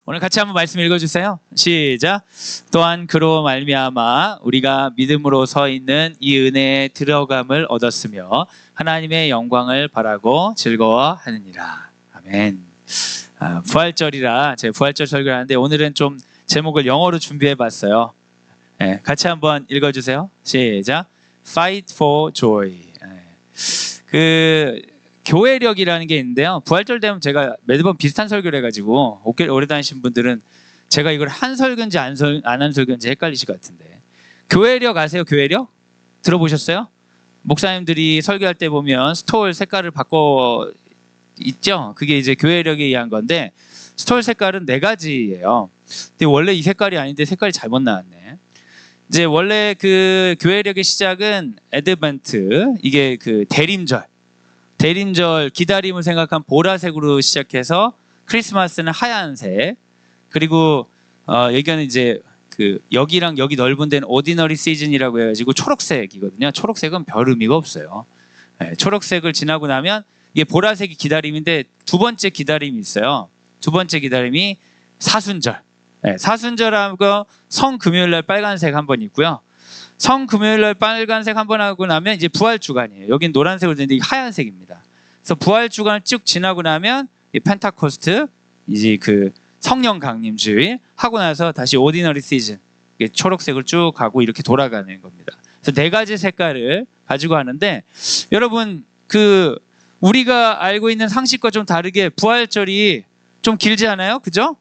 오늘 같이 한번 말씀 읽어주세요. 시작. 또한 그로 말미암아 우리가 믿음으로 서 있는 이 은혜에 들어감을 얻었으며 하나님의 영광을 바라고 즐거워하느니라. 아멘. 부활절이라 제가 부활절 설교를 하는데 오늘은 좀 제목을 영어로 준비해봤어요. 네, 같이 한번 읽어주세요. 시작. Fight for joy. 교회력이라는 게 있는데요. 부활절 되면 제가 매번 비슷한 설교를 해가지고 오래 다니신 분들은 제가 이걸 한 설교인지 안 한 설교인지 헷갈리실 것 같은데, 교회력 아세요? 교회력? 들어보셨어요? 목사님들이 설교할 때 보면 스톨 색깔을 바꿔 있죠? 그게 이제 교회력에 의한 건데, 스톨 색깔은 4가지예요. 근데 원래 이 색깔이 아닌데 색깔이 잘못 나왔네. 이제 원래 그 교회력의 시작은 애드벤트, 이게 그 대림절 기다림을 생각한 보라색으로 시작해서 크리스마스는 하얀색, 그리고 여기는 이제 그 여기랑 여기 넓은 데는 오디너리 시즌이라고 해가지고 초록색이거든요. 초록색은 별 의미가 없어요. 네, 초록색을 지나고 나면 이게 보라색이 기다림인데 두 번째 기다림이 있어요. 두 번째 기다림이 사순절. 네, 사순절하고 성금요일날 빨간색 한 번 있고요. 성금요일날 빨간색 한 번 하고 나면 이제 부활주간이에요. 여긴 노란색으로 되는데 이게 하얀색입니다. 그래서 부활주간을 쭉 지나고 나면 이 펜타코스트, 이제 그 성령 강림주일 하고 나서 다시 오디너리 시즌, 초록색을 쭉 가고 이렇게 돌아가는 겁니다. 그래서 4가지 색깔을 가지고 하는데, 여러분 그 우리가 알고 있는 상식과 좀 다르게 부활절이 좀 길지 않아요? 그죠?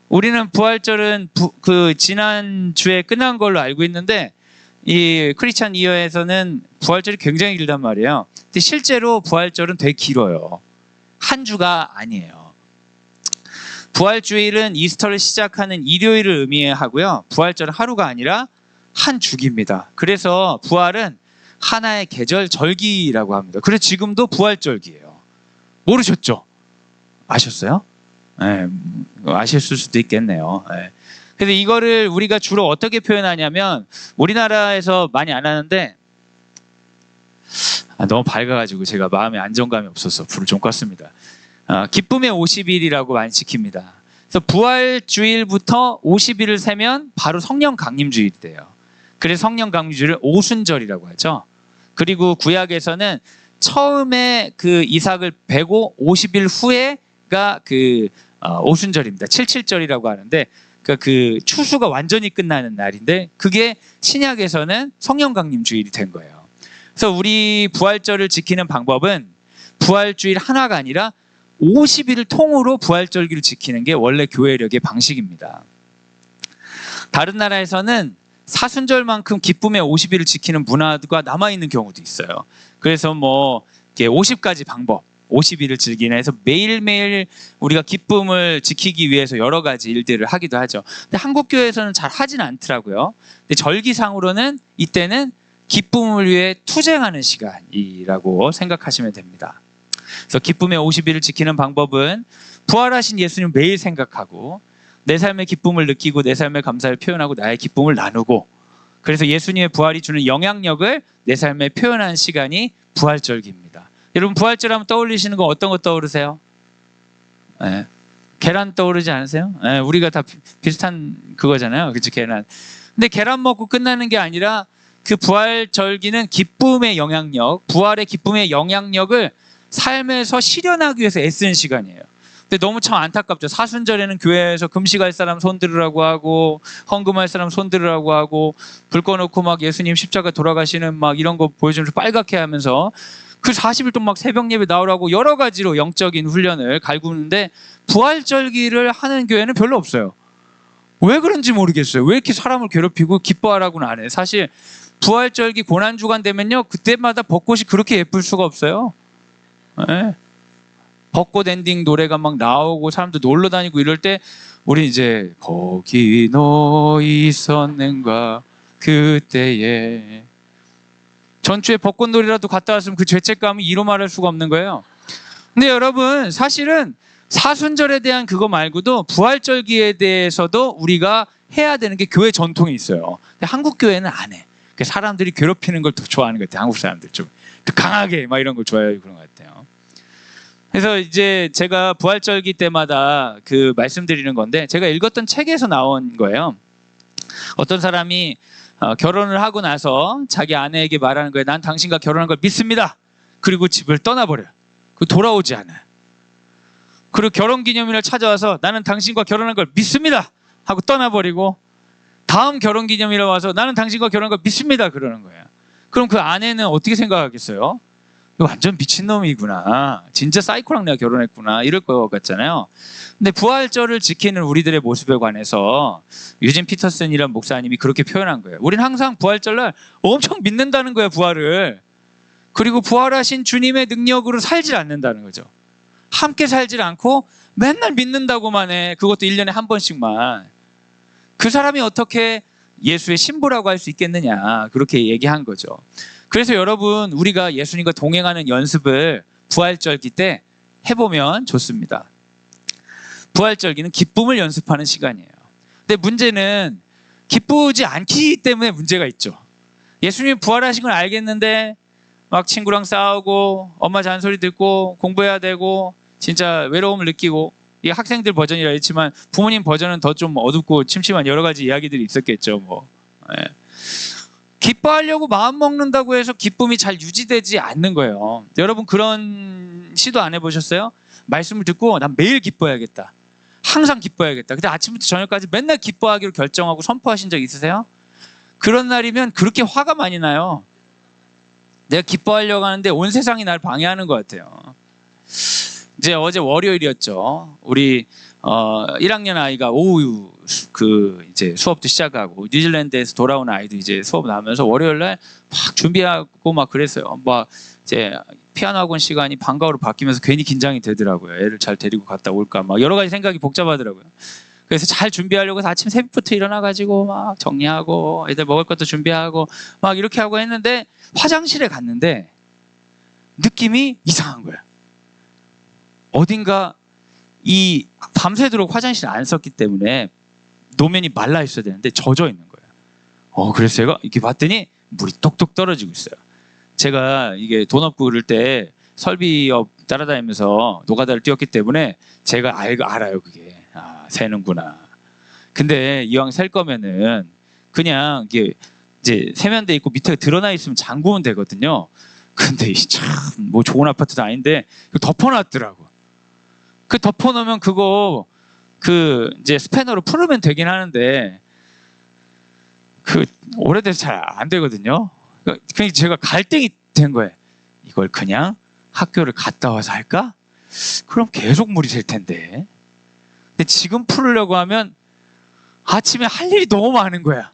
우리는 부활절은 그 지난주에 끝난 걸로 알고 있는데, 이 크리스찬 이어에서는 부활절이 굉장히 길단 말이에요. 근데 실제로 부활절은 되게 길어요. 한 주가 아니에요. 부활주일은 이스터를 시작하는 일요일을 의미하고요. 부활절은 하루가 아니라 한 주기입니다. 그래서 부활은 하나의 계절 절기라고 합니다. 그래서 지금도 부활절기예요. 모르셨죠? 아셨어요? 네, 아셨을 수도 있겠네요. 네. 그래서 이거를 우리가 주로 어떻게 표현하냐면, 우리나라에서 많이 안 하는데, 너무 밝아가지고 제가 마음에 안정감이 없어서 불을 좀 껐습니다. 기쁨의 50일이라고 많이 지킵니다. 그래서 부활주일부터 50일을 세면 바로 성령 강림주일이 돼요. 그래서 성령 강림주일을 오순절이라고 하죠. 그리고 구약에서는 처음에 그 이삭을 베고 50일 후에가 그 오순절입니다. 77절이라고 하는데, 그 추수가 완전히 끝나는 날인데, 그게 신약에서는 성령 강림 주일이 된 거예요. 그래서 우리 부활절을 지키는 방법은 부활주일 하나가 아니라 50일 통으로 부활절기를 지키는 게 원래 교회력의 방식입니다. 다른 나라에서는 사순절만큼 기쁨의 50일을 지키는 문화가 남아있는 경우도 있어요. 그래서 뭐 50가지 방법, 50일을 즐기는 해서 매일매일 우리가 기쁨을 지키기 위해서 여러 가지 일들을 하기도 하죠. 근데 한국 교회에서는 잘 하진 않더라고요. 근데 절기상으로는 이때는 기쁨을 위해 투쟁하는 시간이라고 생각하시면 됩니다. 그래서 기쁨의 50일을 지키는 방법은 부활하신 예수님 매일 생각하고, 내 삶의 기쁨을 느끼고 내 삶의 감사를 표현하고 나의 기쁨을 나누고, 그래서 예수님의 부활이 주는 영향력을 내 삶에 표현하는 시간이 부활절기입니다. 여러분 부활절 하면 떠올리시는 거 어떤 거 떠오르세요? 네. 계란 떠오르지 않으세요? 네, 우리가 다 비슷한 그거잖아요. 그치, 계란. 근데 계란 먹고 끝나는 게 아니라 그 부활절기는 기쁨의 영향력, 부활의 기쁨의 영향력을 삶에서 실현하기 위해서 애쓰는 시간이에요. 근데 너무 참 안타깝죠. 사순절에는 교회에서 금식할 사람 손 들으라고 하고, 헌금할 사람 손 들으라고 하고, 불 꺼놓고 막 예수님 십자가 돌아가시는 막 이런 거 보여주면서 빨갛게 하면서 그 40일 동안 막 새벽 예배 나오라고 여러 가지로 영적인 훈련을 갈구는데, 부활절기를 하는 교회는 별로 없어요. 왜 그런지 모르겠어요. 왜 이렇게 사람을 괴롭히고 기뻐하라고는 안 해요. 사실 부활절기 고난주간 되면요, 그때마다 벚꽃이 그렇게 예쁠 수가 없어요. 네. 벚꽃 엔딩 노래가 막 나오고 사람들 놀러 다니고 이럴 때 우리 이제 거기 너 있었는가 그때에, 전주에 벚꽃 놀이라도 갔다 왔으면 그 죄책감이 이로 말할 수가 없는 거예요. 근데 여러분 사실은 사순절에 대한 그거 말고도 부활절기에 대해서도 우리가 해야 되는 게 교회 전통이 있어요. 근데 한국 교회는 안 해. 사람들이 괴롭히는 걸 더 좋아하는 것 같아요. 한국 사람들 좀 더 강하게 막 이런 걸 좋아해요. 그런 것 같아요. 그래서 이제 제가 부활절기 때마다 그 말씀드리는 건데, 제가 읽었던 책에서 나온 거예요. 어떤 사람이 결혼을 하고 나서 자기 아내에게 말하는 거예요. 난 당신과 결혼한 걸 믿습니다. 그리고 집을 떠나버려요. 그 돌아오지 않아요. 그리고 결혼기념일을 찾아와서 나는 당신과 결혼한 걸 믿습니다 하고 떠나버리고, 다음 결혼기념일에 와서 나는 당신과 결혼한 걸 믿습니다 그러는 거예요. 그럼 그 아내는 어떻게 생각하겠어요? 완전 미친놈이구나, 진짜 사이코랑 내가 결혼했구나, 이럴 것 같잖아요. 근데 부활절을 지키는 우리들의 모습에 관해서 유진 피터슨이라는 목사님이 그렇게 표현한 거예요. 우린 항상 부활절날 엄청 믿는다는 거예요, 부활을. 그리고 부활하신 주님의 능력으로 살질 않는다는 거죠. 함께 살질 않고 맨날 믿는다고만 해. 그것도 1년에 한 번씩만. 그 사람이 어떻게 예수의 신부라고 할 수 있겠느냐, 그렇게 얘기한 거죠. 그래서 여러분, 우리가 예수님과 동행하는 연습을 부활절기 때 해보면 좋습니다. 부활절기는 기쁨을 연습하는 시간이에요. 근데 문제는 기쁘지 않기 때문에 문제가 있죠. 예수님이 부활하신 걸 알겠는데 막 친구랑 싸우고 엄마 잔소리 듣고 공부해야 되고 진짜 외로움을 느끼고, 이게 학생들 버전이라 했지만 부모님 버전은 더 좀 어둡고 침침한 여러 가지 이야기들이 있었겠죠. 예. 기뻐하려고 마음 먹는다고 해서 기쁨이 잘 유지되지 않는 거예요. 여러분, 그런 시도 안 해보셨어요? 말씀을 듣고 난 매일 기뻐야겠다, 항상 기뻐야겠다, 근데 아침부터 저녁까지 맨날 기뻐하기로 결정하고 선포하신 적 있으세요? 그런 날이면 그렇게 화가 많이 나요. 내가 기뻐하려고 하는데 온 세상이 날 방해하는 것 같아요. 이제 어제 월요일이었죠. 우리 1학년 아이가 오후 이제 수업도 시작하고, 뉴질랜드에서 돌아온 아이도 이제 수업 나오면서 월요일날 막 준비하고 막 그랬어요. 막 이제 피아노 학원 시간이 방과후로 바뀌면서 괜히 긴장이 되더라고요. 애를 잘 데리고 갔다 올까, 막 여러 가지 생각이 복잡하더라고요. 그래서 잘 준비하려고 해서 아침 새벽부터 일어나가지고 막 정리하고 애들 먹을 것도 준비하고 막 이렇게 하고 했는데, 화장실에 갔는데 느낌이 이상한 거예요. 어딘가 이 밤새도록 화장실 안 썼기 때문에 노면이 말라 있어야 되는데 젖어 있는 거예요. 그래서 제가 이렇게 봤더니 물이 똑똑 떨어지고 있어요. 제가 이게 돈 없고 그럴 때 설비업 따라다니면서 노가다를 뛰었기 때문에 제가 알아요. 그게 새는구나. 근데 이왕 셀 거면은 그냥 이게 이제 세면대 있고 밑에 드러나 있으면 잠그면 되거든요. 근데 참 뭐 좋은 아파트도 아닌데 덮어놨더라고. 그 덮어놓으면 그거 이제 스패너로 풀으면 되긴 하는데 오래돼서 잘 안 되거든요. 그러니까 제가 갈등이 된 거예요. 이걸 그냥 학교를 갔다 와서 할까? 그럼 계속 물이 셀 텐데. 근데 지금 풀으려고 하면 아침에 할 일이 너무 많은 거야.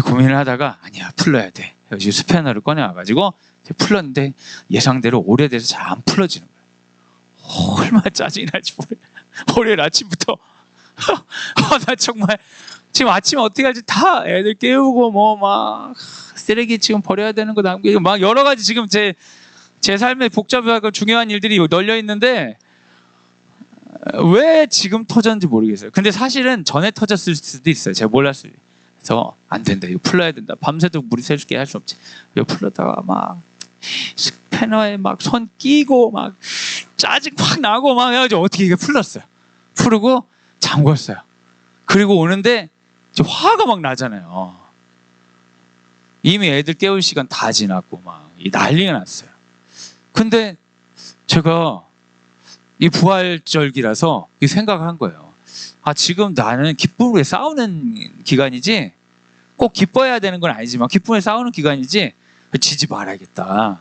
고민을 하다가 아니야, 풀러야 돼. 그래서 스패너를 꺼내와가지고 풀렀는데 예상대로 오래돼서 잘 안 풀어지는 거야. 얼마나 짜증이 날지 모르겠어. 월요일 아침부터 나 정말 지금 아침에 어떻게 할지 다 애들 깨우고 뭐 막 쓰레기 지금 버려야 되는 거 남기고 막 여러 가지 지금 제 삶에 복잡하고 중요한 일들이 널려 있는데 왜 지금 터졌는지 모르겠어요. 근데 사실은 전에 터졌을 수도 있어요. 제가 몰랐어요. 그래서 안 된다, 이거 풀러야 된다. 밤새도록 물이 새게 할 수 없지. 이거 풀러다가 막 스패너에 막 손 끼고 막 짜증 확 나고 막 해가지고 어떻게 이게 풀렸어요. 풀고 잠궜어요. 그리고 오는데 화가 막 나잖아요. 이미 애들 깨울 시간 다 지났고 막 난리가 났어요. 근데 제가 이 부활절기라서 이 생각한 거예요. 지금 나는 기쁨으로 싸우는 기간이지, 꼭 기뻐해야 되는 건 아니지만 기쁨에 싸우는 기간이지 지지 말아야겠다,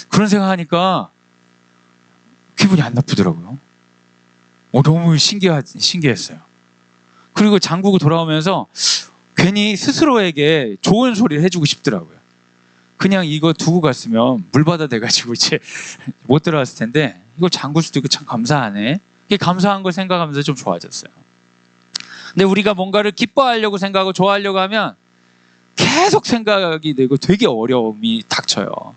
그런 생각하니까 기분이 안 나쁘더라고요. 너무 신기했어요. 그리고 잠그고 돌아오면서 괜히 스스로에게 좋은 소리를 해주고 싶더라고요. 그냥 이거 두고 갔으면 물바다 돼가지고 이제 못 들어갔을 텐데 이걸 잠글 수도 있고 참 감사하네. 이게 감사한 걸 생각하면서 좀 좋아졌어요. 근데 우리가 뭔가를 기뻐하려고 생각하고 좋아하려고 하면 계속 생각이 되고 되게 어려움이 닥쳐요.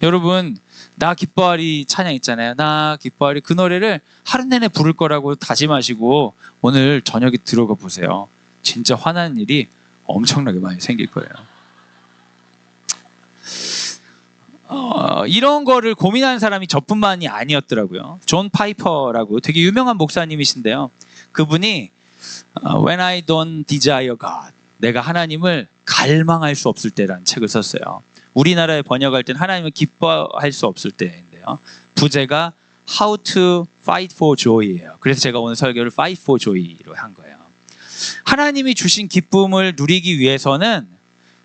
여러분, 나 기뻐하리 찬양 있잖아요. 나 기뻐하리, 그 노래를 하루 내내 부를 거라고 다짐하시고 오늘 저녁에 들어가 보세요. 진짜 화나는 일이 엄청나게 많이 생길 거예요. 이런 거를 고민하는 사람이 저뿐만이 아니었더라고요. 존 파이퍼라고 되게 유명한 목사님이신데요. 그분이 When I Don't Desire God, 내가 하나님을 갈망할 수 없을 때라는 책을 썼어요. 우리나라에 번역할 땐 하나님을 기뻐할 수 없을 때인데요. 부제가 How to Fight for Joy예요. 그래서 제가 오늘 설교를 Fight for Joy로 한 거예요. 하나님이 주신 기쁨을 누리기 위해서는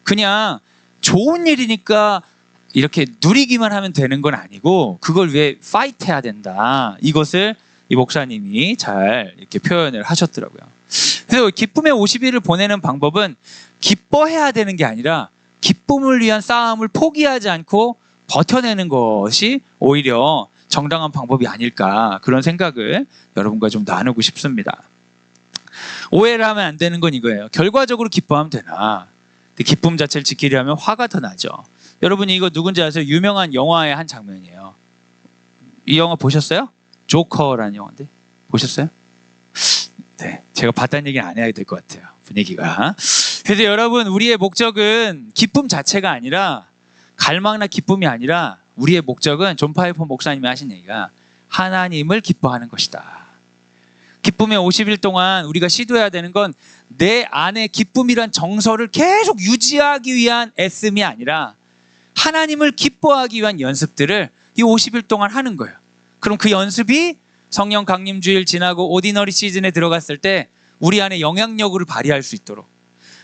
그냥 좋은 일이니까 이렇게 누리기만 하면 되는 건 아니고 그걸 위해 파이트 해야 된다. 이것을 이 목사님이 잘 이렇게 표현을 하셨더라고요. 그래서 기쁨의 50일을 보내는 방법은 기뻐해야 되는 게 아니라 기쁨을 위한 싸움을 포기하지 않고 버텨내는 것이 오히려 정당한 방법이 아닐까, 그런 생각을 여러분과 좀 나누고 싶습니다. 오해를 하면 안 되는 건 이거예요. 결과적으로 기뻐하면 되나? 근데 기쁨 자체를 지키려면 화가 더 나죠. 여러분이 이거 누군지 아세요? 유명한 영화의 한 장면이에요. 이 영화 보셨어요? 조커라는 영화인데 보셨어요? 네, 제가 봤다는 얘기는 안 해야 될 것 같아요, 분위기가. 그래서 여러분, 우리의 목적은 기쁨 자체가 아니라, 갈망이나 기쁨이 아니라 우리의 목적은 존 파이퍼 목사님이 하신 얘기가 하나님을 기뻐하는 것이다. 기쁨의 50일 동안 우리가 시도해야 되는 건 내 안에 기쁨이란 정서를 계속 유지하기 위한 애씀이 아니라 하나님을 기뻐하기 위한 연습들을 이 50일 동안 하는 거예요. 그럼 그 연습이 성령 강림주일 지나고 오디너리 시즌에 들어갔을 때 우리 안에 영향력을 발휘할 수 있도록,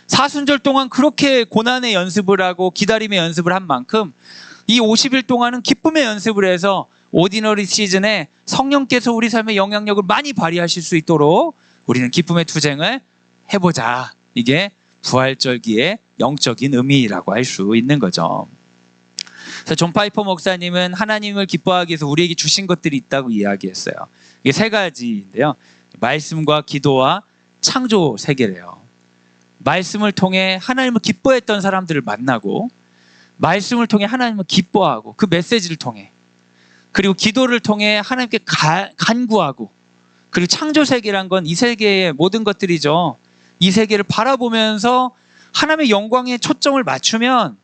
사순절 동안 그렇게 고난의 연습을 하고 기다림의 연습을 한 만큼 이 50일 동안은 기쁨의 연습을 해서 오디너리 시즌에 성령께서 우리 삶의 영향력을 많이 발휘하실 수 있도록 우리는 기쁨의 투쟁을 해보자. 이게 부활절기의 영적인 의미라고 할 수 있는 거죠. 그래서 존 파이퍼 목사님은 하나님을 기뻐하기 위해서 우리에게 주신 것들이 있다고 이야기했어요. 이게 세 가지인데요. 말씀과 기도와 창조 세계래요. 말씀을 통해 하나님을 기뻐했던 사람들을 만나고, 말씀을 통해 하나님을 기뻐하고 그 메시지를 통해, 그리고 기도를 통해 하나님께 간구하고, 그리고 창조 세계란 건 이 세계의 모든 것들이죠. 이 세계를 바라보면서 하나님의 영광에 초점을 맞추면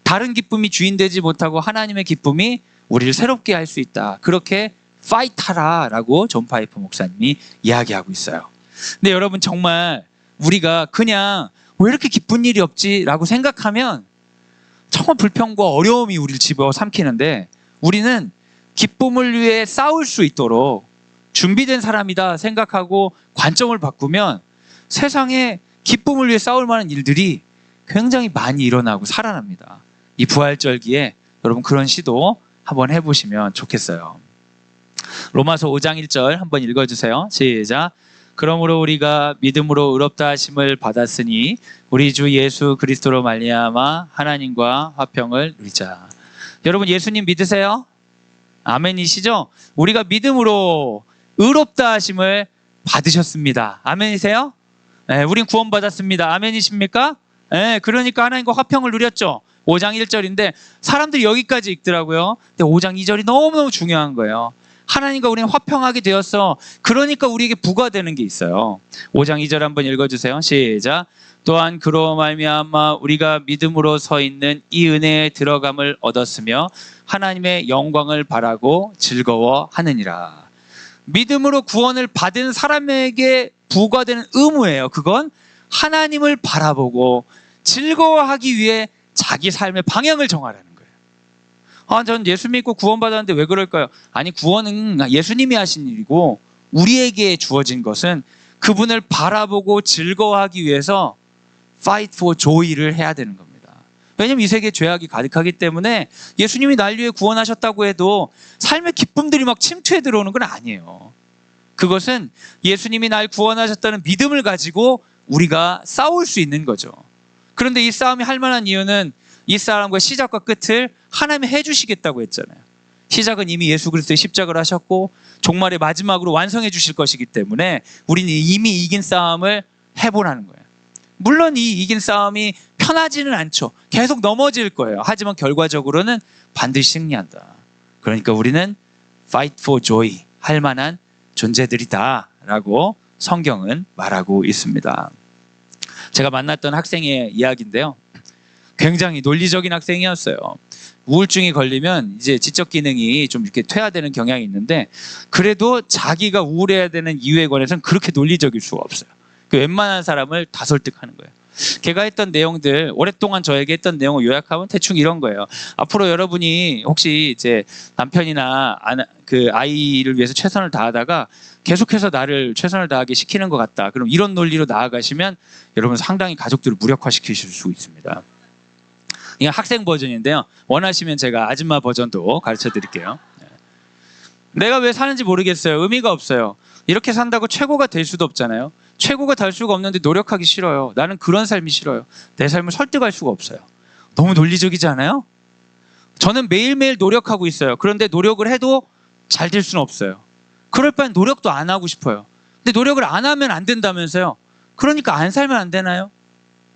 다른 기쁨이 주인되지 못하고 하나님의 기쁨이 우리를 새롭게 할 수 있다. 그렇게 파이트하라라고 존 파이퍼 목사님이 이야기하고 있어요. 근데 여러분, 정말 우리가 그냥 왜 이렇게 기쁜 일이 없지라고 생각하면 정말 불평과 어려움이 우리를 집어삼키는데, 우리는 기쁨을 위해 싸울 수 있도록 준비된 사람이다 생각하고 관점을 바꾸면 세상에 기쁨을 위해 싸울 만한 일들이 굉장히 많이 일어나고 살아납니다. 이 부활절기에 여러분 그런 시도 한번 해보시면 좋겠어요. 로마서 5장 1절 한번 읽어주세요. 시작. 그러므로 우리가 믿음으로 의롭다 하심을 받았으니 우리 주 예수 그리스도로 말미암아 하나님과 화평을 누리자. 여러분, 예수님 믿으세요? 아멘이시죠? 우리가 믿음으로 의롭다 하심을 받으셨습니다. 아멘이세요? 네, 우린 구원받았습니다. 아멘이십니까? 네, 그러니까 하나님과 화평을 누렸죠. 5장 1절인데 사람들이 여기까지 읽더라고요. 근데 5장 2절이 너무너무 중요한 거예요. 하나님과 우리는 화평하게 되었어. 그러니까 우리에게 부과되는 게 있어요. 5장 2절 한번 읽어주세요. 시작. 또한 그로 말미암아 우리가 믿음으로 서 있는 이 은혜에 들어감을 얻었으며 하나님의 영광을 바라고 즐거워하느니라. 믿음으로 구원을 받은 사람에게 부과되는 의무예요. 그건 하나님을 바라보고 즐거워하기 위해 자기 삶의 방향을 정하라는 거예요. 전 예수 믿고 구원받았는데 왜 그럴까요? 아니, 구원은 예수님이 하신 일이고 우리에게 주어진 것은 그분을 바라보고 즐거워하기 위해서 fight for joy를 해야 되는 겁니다. 왜냐하면 이 세계에 죄악이 가득하기 때문에 예수님이 날 위해 구원하셨다고 해도 삶의 기쁨들이 막 침투해 들어오는 건 아니에요. 그것은 예수님이 날 구원하셨다는 믿음을 가지고 우리가 싸울 수 있는 거죠. 그런데 이 싸움이 할 만한 이유는 이 싸움과 시작과 끝을 하나님이 해주시겠다고 했잖아요. 시작은 이미 예수 그리스도의 십자가를 하셨고 종말의 마지막으로 완성해 주실 것이기 때문에 우리는 이미 이긴 싸움을 해보라는 거예요. 물론 이 이긴 싸움이 편하지는 않죠. 계속 넘어질 거예요. 하지만 결과적으로는 반드시 승리한다. 그러니까 우리는 fight for joy 할 만한 존재들이다 라고 성경은 말하고 있습니다. 제가 만났던 학생의 이야기인데요. 굉장히 논리적인 학생이었어요. 우울증이 걸리면 이제 지적 기능이 좀 이렇게 퇴화되는 경향이 있는데 그래도 자기가 우울해야 되는 이유에 관해서는 그렇게 논리적일 수가 없어요. 그 웬만한 사람을 다 설득하는 거예요. 걔가 했던 내용들, 오랫동안 저에게 했던 내용을 요약하면 대충 이런 거예요. 앞으로 여러분이 혹시 이제 남편이나 그 아이를 위해서 최선을 다하다가 계속해서 나를 최선을 다하게 시키는 것 같다. 그럼 이런 논리로 나아가시면 여러분 상당히 가족들을 무력화시키실 수 있습니다. 이건 학생 버전인데요. 원하시면 제가 아줌마 버전도 가르쳐 드릴게요. 내가 왜 사는지 모르겠어요. 의미가 없어요. 이렇게 산다고 최고가 될 수도 없잖아요. 최고가 될 수가 없는데 노력하기 싫어요. 나는 그런 삶이 싫어요. 내 삶을 설득할 수가 없어요. 너무 논리적이지 않아요? 저는 매일매일 노력하고 있어요. 그런데 노력을 해도 잘 될 수는 없어요. 그럴 바엔 노력도 안 하고 싶어요. 근데 노력을 안 하면 안 된다면서요. 그러니까 안 살면 안 되나요?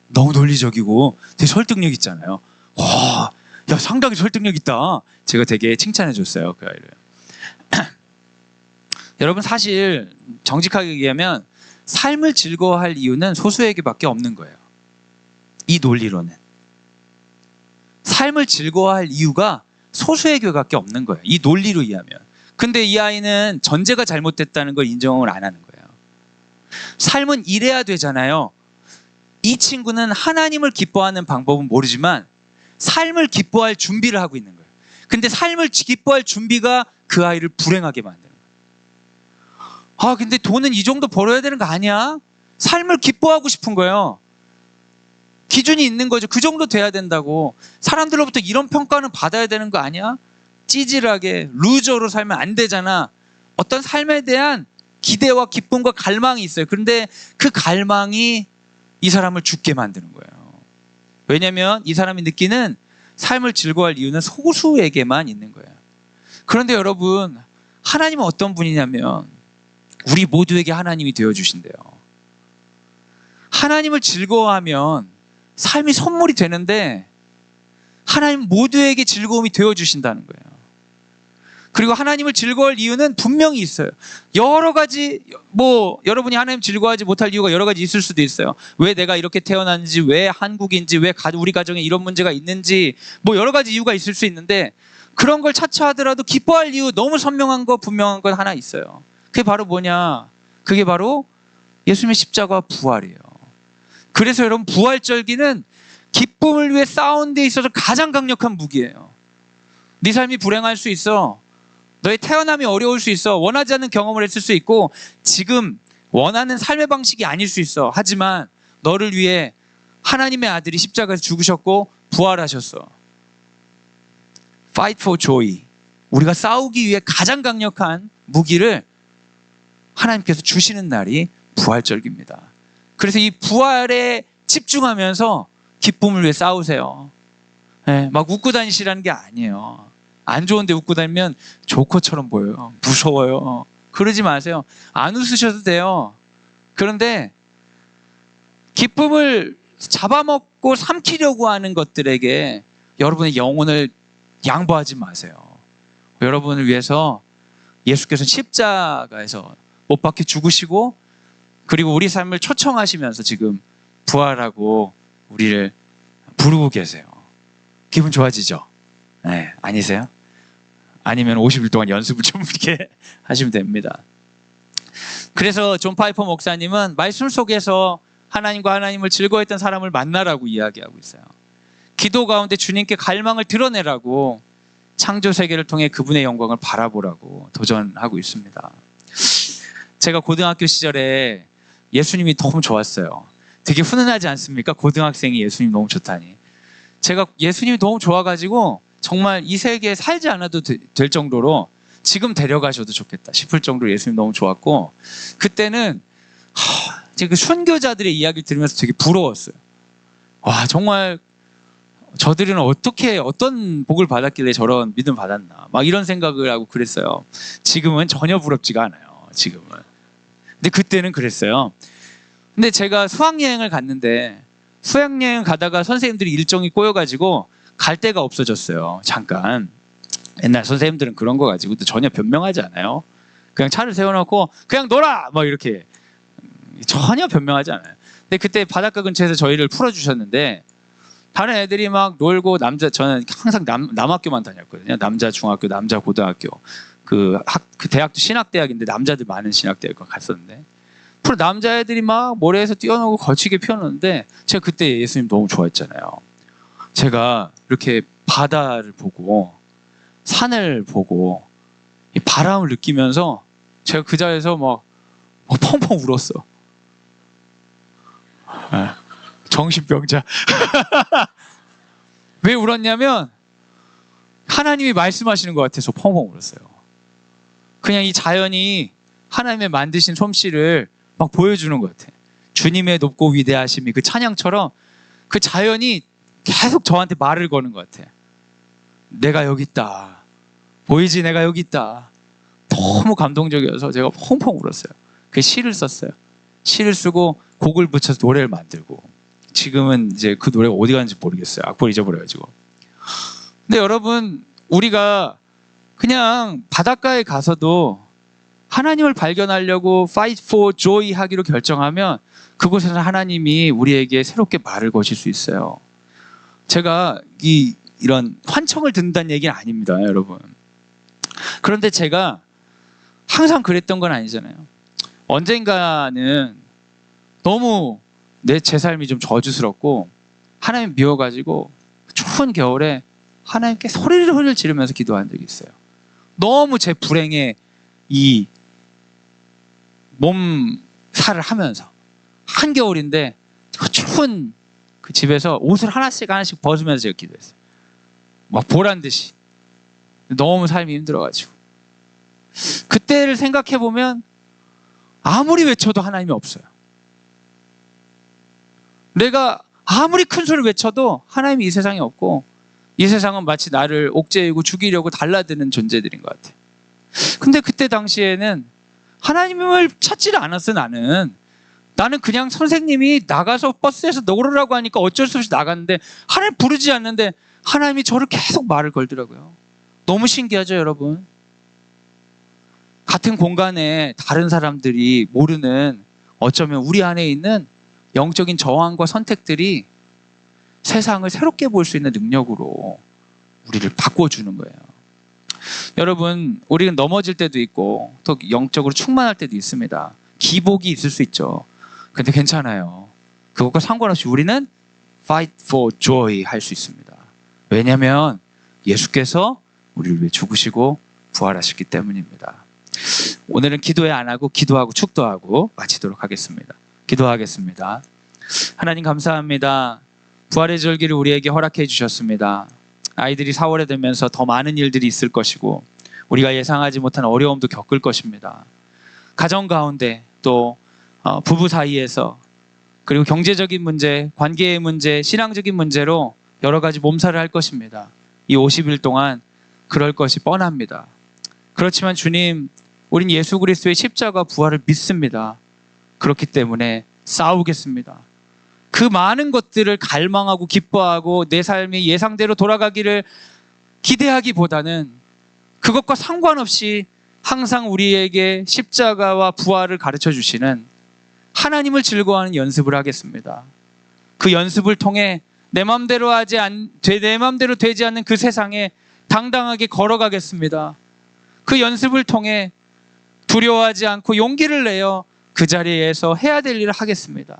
너무 논리적이고 되게 설득력 있잖아요. 와, 야 상당히 설득력 있다. 제가 되게 칭찬해 줬어요. 그 아이를. 여러분 사실 정직하게 얘기하면 삶을 즐거워할 이유는 소수에게밖에 없는 거예요. 이 논리로는. 삶을 즐거워할 이유가 소수에게밖에 없는 거예요. 이 논리로 이해하면. 근데 이 아이는 전제가 잘못됐다는 걸 인정을 안 하는 거예요. 삶은 이래야 되잖아요. 이 친구는 하나님을 기뻐하는 방법은 모르지만 삶을 기뻐할 준비를 하고 있는 거예요. 근데 삶을 기뻐할 준비가 그 아이를 불행하게 만드는 거예요. 아, 근데 돈은 이 정도 벌어야 되는 거 아니야? 삶을 기뻐하고 싶은 거예요. 기준이 있는 거죠. 그 정도 돼야 된다고. 사람들로부터 이런 평가는 받아야 되는 거 아니야? 찌질하게 루저로 살면 안 되잖아. 어떤 삶에 대한 기대와 기쁨과 갈망이 있어요. 그런데 그 갈망이 이 사람을 죽게 만드는 거예요. 왜냐하면 이 사람이 느끼는 삶을 즐거워할 이유는 소수에게만 있는 거예요. 그런데 여러분, 하나님은 어떤 분이냐면 우리 모두에게 하나님이 되어주신대요. 하나님을 즐거워하면 삶이 선물이 되는데 하나님 모두에게 즐거움이 되어주신다는 거예요. 그리고 하나님을 즐거워할 이유는 분명히 있어요. 여러 가지 여러분이 하나님 즐거워하지 못할 이유가 여러 가지 있을 수도 있어요. 왜 내가 이렇게 태어났는지, 왜 한국인지, 왜 우리 가정에 이런 문제가 있는지 여러 가지 이유가 있을 수 있는데 그런 걸 차치하더라도 기뻐할 이유 너무 선명한 거 분명한 건 하나 있어요. 그게 바로 뭐냐? 그게 바로 예수님의 십자가와 부활이에요. 그래서 여러분 부활절기는 기쁨을 위해 싸운 데 있어서 가장 강력한 무기예요. 네 삶이 불행할 수 있어. 너의 태어남이 어려울 수 있어. 원하지 않는 경험을 했을 수 있고 지금 원하는 삶의 방식이 아닐 수 있어. 하지만 너를 위해 하나님의 아들이 십자가에서 죽으셨고 부활하셨어. Fight for joy. 우리가 싸우기 위해 가장 강력한 무기를 하나님께서 주시는 날이 부활절기입니다. 그래서 이 부활에 집중하면서 기쁨을 위해 싸우세요. 네, 막 웃고 다니시라는 게 아니에요. 안 좋은데 웃고 다니면 조커처럼 보여요. 무서워요. 그러지 마세요. 안 웃으셔도 돼요. 그런데 기쁨을 잡아먹고 삼키려고 하는 것들에게 여러분의 영혼을 양보하지 마세요. 여러분을 위해서 예수께서 십자가에서 못 박혀 죽으시고 그리고 우리 삶을 초청하시면서 지금 부활하고 우리를 부르고 계세요. 기분 좋아지죠? 네, 아니세요? 아니면 50일 동안 연습을 좀 이렇게 하시면 됩니다. 그래서 존 파이퍼 목사님은 말씀 속에서 하나님과 하나님을 즐거워했던 사람을 만나라고 이야기하고 있어요. 기도 가운데 주님께 갈망을 드러내라고 창조 세계를 통해 그분의 영광을 바라보라고 도전하고 있습니다. 제가 고등학교 시절에 예수님이 너무 좋았어요. 되게 훈훈하지 않습니까? 고등학생이 예수님 너무 좋다니. 제가 예수님이 너무 좋아가지고 정말 이 세계에 살지 않아도 될 정도로 지금 데려가셔도 좋겠다 싶을 정도로 예수님 너무 좋았고 그때는 제가 그 순교자들의 이야기를 들으면서 되게 부러웠어요. 와 정말 저들은 어떤 복을 받았길래 저런 믿음 받았나 막 이런 생각을 하고 그랬어요. 지금은 전혀 부럽지가 않아요. 지금은. 근데 그때는 그랬어요. 근데 제가 수학여행을 갔는데 수학여행 가다가 선생님들이 일정이 꼬여가지고 갈 데가 없어졌어요. 잠깐. 옛날 선생님들은 그런 거 가지고 전혀 변명하지 않아요. 그냥 차를 세워놓고 그냥 놀아! 막 이렇게 전혀 변명하지 않아요. 근데 그때 바닷가 근처에서 저희를 풀어주셨는데 다른 애들이 막 놀고 저는 항상 남학교만 다녔거든요. 남자 중학교, 남자 고등학교. 그 대학도 신학대학인데 남자들 많은 신학대학 갔었는데 프로 남자애들이 막 모래에서 뛰어놀고 거치게 피어노는데 제가 그때 예수님 너무 좋아했잖아요. 제가 이렇게 바다를 보고 산을 보고 이 바람을 느끼면서 제가 그 자리에서 막 펑펑 울었어. 네. 정신병자. 왜 울었냐면 하나님이 말씀하시는 것 같아서 펑펑 울었어요. 그냥 이 자연이 하나님의 만드신 솜씨를 막 보여주는 것 같아. 주님의 높고 위대하심이 그 찬양처럼 그 자연이 계속 저한테 말을 거는 것 같아. 내가 여기 있다. 보이지? 내가 여기 있다. 너무 감동적이어서 제가 펑펑 울었어요. 그 시를 썼어요. 시를 쓰고 곡을 붙여서 노래를 만들고 지금은 이제 그 노래가 어디 갔는지 모르겠어요. 악보를 잊어버려가지고. 근데 여러분, 우리가 그냥 바닷가에 가서도 하나님을 발견하려고 fight for joy 하기로 결정하면 그곳에서 하나님이 우리에게 새롭게 말을 거실 수 있어요. 제가 이런 환청을 듣는다는 얘기는 아닙니다, 여러분. 그런데 제가 항상 그랬던 건 아니잖아요. 언젠가는 너무 제 삶이 좀 저주스럽고 하나님 미워가지고 추운 겨울에 하나님께 소리를 지르면서 기도한 적이 있어요. 너무 제 불행에 이 몸살을 하면서 한겨울인데 그 추운 그 집에서 옷을 하나씩 벗으면서 제가 기도했어요. 막 보란 듯이. 너무 삶이 힘들어가지고. 그때를 생각해보면 아무리 외쳐도 하나님이 없어요. 내가 아무리 큰 소리를 외쳐도 하나님이 이 세상에 없고 이 세상은 마치 나를 옥죄이고 죽이려고 달라드는 존재들인 것 같아요. 근데 그때 당시에는 하나님을 찾지를 않았어. 나는 그냥 선생님이 나가서 버스에서 놀으라고 하니까 어쩔 수 없이 나갔는데 하나님 부르지 않는데 하나님이 저를 계속 말을 걸더라고요. 너무 신기하죠, 여러분? 같은 공간에 다른 사람들이 모르는 어쩌면 우리 안에 있는 영적인 저항과 선택들이 세상을 새롭게 볼 수 있는 능력으로 우리를 바꿔주는 거예요. 여러분, 우리는 넘어질 때도 있고 또 영적으로 충만할 때도 있습니다. 기복이 있을 수 있죠. 근데 괜찮아요. 그것과 상관없이 우리는 fight for joy 할 수 있습니다. 왜냐하면 예수께서 우리를 위해 죽으시고 부활하셨기 때문입니다. 오늘은 기도회 안 하고 기도하고 축도하고 마치도록 하겠습니다. 기도하겠습니다. 하나님 감사합니다. 부활의 절기를 우리에게 허락해 주셨습니다. 아이들이 4월에 되면서 더 많은 일들이 있을 것이고 우리가 예상하지 못한 어려움도 겪을 것입니다. 가정 가운데 또 부부 사이에서 그리고 경제적인 문제, 관계의 문제, 신앙적인 문제로 여러 가지 몸살을 할 것입니다. 이 50일 동안 그럴 것이 뻔합니다. 그렇지만 주님, 우린 예수 그리스도의 십자가 부활을 믿습니다. 그렇기 때문에 싸우겠습니다. 그 많은 것들을 갈망하고 기뻐하고 내 삶이 예상대로 돌아가기를 기대하기보다는 그것과 상관없이 항상 우리에게 십자가와 부활을 가르쳐 주시는 하나님을 즐거워하는 연습을 하겠습니다. 그 연습을 통해 내 마음대로 되지 않는 그 세상에 당당하게 걸어가겠습니다. 그 연습을 통해 두려워하지 않고 용기를 내어 그 자리에서 해야 될 일을 하겠습니다.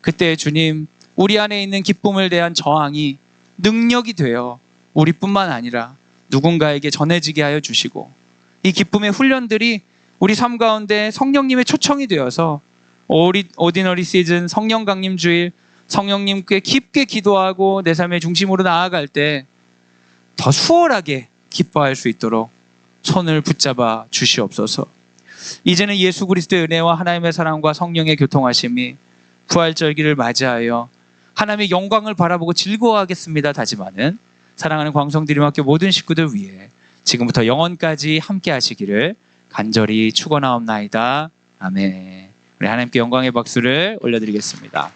그때 주님, 우리 안에 있는 기쁨을 대한 저항이 능력이 되어 우리뿐만 아니라 누군가에게 전해지게 하여 주시고 이 기쁨의 훈련들이 우리 삶 가운데 성령님의 초청이 되어서 오디너리 시즌 성령 강림 주일 성령님께 깊게 기도하고 내 삶의 중심으로 나아갈 때 더 수월하게 기뻐할 수 있도록 손을 붙잡아 주시옵소서. 이제는 예수 그리스도의 은혜와 하나님의 사랑과 성령의 교통하심이 부활절기를 맞이하여 하나님의 영광을 바라보고 즐거워하겠습니다 다짐하는 사랑하는 광성드림학교 모든 식구들 위해 지금부터 영원까지 함께 하시기를 간절히 축원하옵나이다. 아멘. 우리 하나님께 영광의 박수를 올려드리겠습니다.